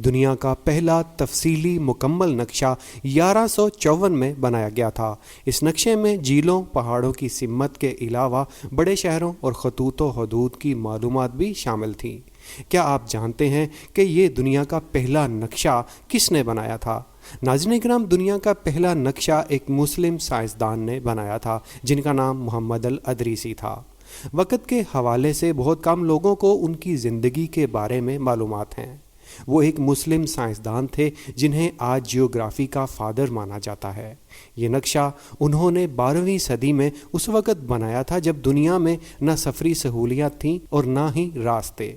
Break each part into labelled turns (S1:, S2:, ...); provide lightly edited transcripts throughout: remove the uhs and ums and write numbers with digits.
S1: دنیا کا پہلا تفصیلی مکمل نقشہ 1154 میں بنایا گیا تھا۔ اس نقشے میں جھیلوں، پہاڑوں کی سمت کے علاوہ بڑے شہروں اور خطوط و حدود کی معلومات بھی شامل تھیں۔ کیا آپ جانتے ہیں کہ یہ دنیا کا پہلا نقشہ کس نے بنایا تھا؟ ناظرین کرام، دنیا کا پہلا نقشہ ایک مسلم سائنسدان نے بنایا تھا جن کا نام محمد الادریسی تھا۔ وقت کے حوالے سے بہت کم لوگوں کو ان کی زندگی کے بارے میں معلومات ہیں۔ وہ ایک مسلم سائنسدان تھے جنہیں آج جیوگرافی کا فادر مانا جاتا ہے۔ یہ نقشہ انہوں نے 12ویں صدی میں اس وقت بنایا تھا جب دنیا میں نہ سفری سہولیات تھیں اور نہ ہی راستے۔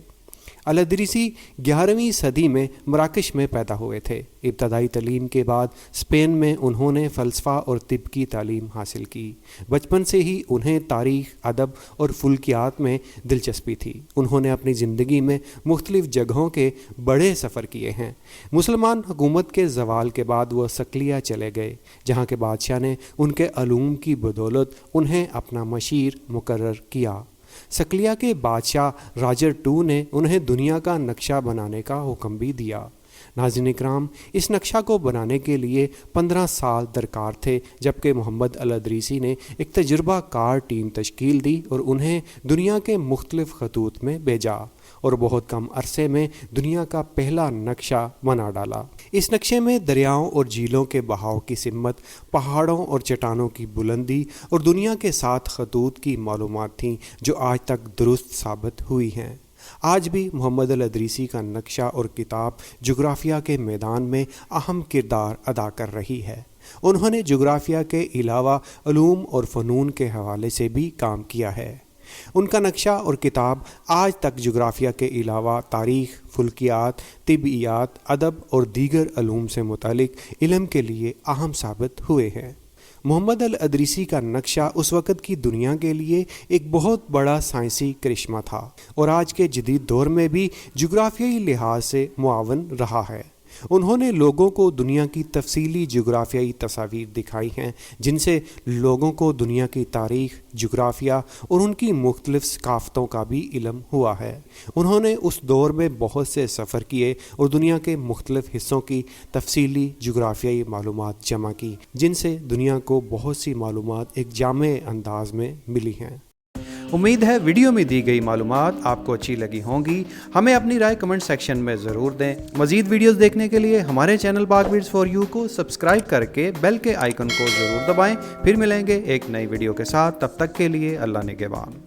S1: الادریسی 11ویں صدی میں مراکش میں پیدا ہوئے تھے۔ ابتدائی تعلیم کے بعد اسپین میں انہوں نے فلسفہ اور طب کی تعلیم حاصل کی۔ بچپن سے ہی انہیں تاریخ، ادب اور فلکیات میں دلچسپی تھی۔ انہوں نے اپنی زندگی میں مختلف جگہوں کے بڑے سفر کیے ہیں۔ مسلمان حکومت کے زوال کے بعد وہ صقلیہ چلے گئے، جہاں کے بادشاہ نے ان کے علوم کی بدولت انہیں اپنا مشیر مقرر کیا۔ صقلیہ کے بادشاہ راجر II نے انہیں دنیا کا نقشہ بنانے کا حکم بھی دیا۔ ناظرین اکرام، اس نقشہ کو بنانے کے لیے 15 سال درکار تھے، جبکہ محمد الادریسی نے ایک تجربہ کار ٹیم تشکیل دی اور انہیں دنیا کے مختلف خطوط میں بھیجا اور بہت کم عرصے میں دنیا کا پہلا نقشہ بنا ڈالا۔ اس نقشے میں دریاؤں اور جھیلوں کے بہاؤ کی سمت، پہاڑوں اور چٹانوں کی بلندی اور دنیا کے 7 خطوط کی معلومات تھیں جو آج تک درست ثابت ہوئی ہیں۔ آج بھی محمد الادریسی کا نقشہ اور کتاب جغرافیہ کے میدان میں اہم کردار ادا کر رہی ہے۔ انہوں نے جغرافیہ کے علاوہ علوم اور فنون کے حوالے سے بھی کام کیا ہے۔ ان کا نقشہ اور کتاب آج تک جغرافیہ کے علاوہ تاریخ، فلکیات، طبیعیات، ادب اور دیگر علوم سے متعلق علم کے لیے اہم ثابت ہوئے ہیں۔ محمد الادریسی کا نقشہ اس وقت کی دنیا کے لیے ایک بہت بڑا سائنسی کرشمہ تھا اور آج کے جدید دور میں بھی جغرافیائی لحاظ سے معاون رہا ہے۔ انہوں نے لوگوں کو دنیا کی تفصیلی جغرافیائی تصاویر دکھائی ہیں، جن سے لوگوں کو دنیا کی تاریخ، جغرافیہ اور ان کی مختلف ثقافتوں کا بھی علم ہوا ہے۔ انہوں نے اس دور میں بہت سے سفر کیے اور دنیا کے مختلف حصوں کی تفصیلی جغرافیائی معلومات جمع کی، جن سے دنیا کو بہت سی معلومات ایک جامع انداز میں ملی ہیں۔ امید ہے ویڈیو میں دی گئی معلومات آپ کو اچھی لگی ہوں گی۔ ہمیں اپنی رائے کمنٹ سیکشن میں ضرور دیں۔ مزید ویڈیوز دیکھنے کے لیے ہمارے چینل پاک ویڈز فار یو کو سبسکرائب کر کے بیل کے آئیکن کو ضرور دبائیں۔ پھر ملیں گے ایک نئی ویڈیو کے ساتھ، تب تک کے لیے اللہ نگہبان۔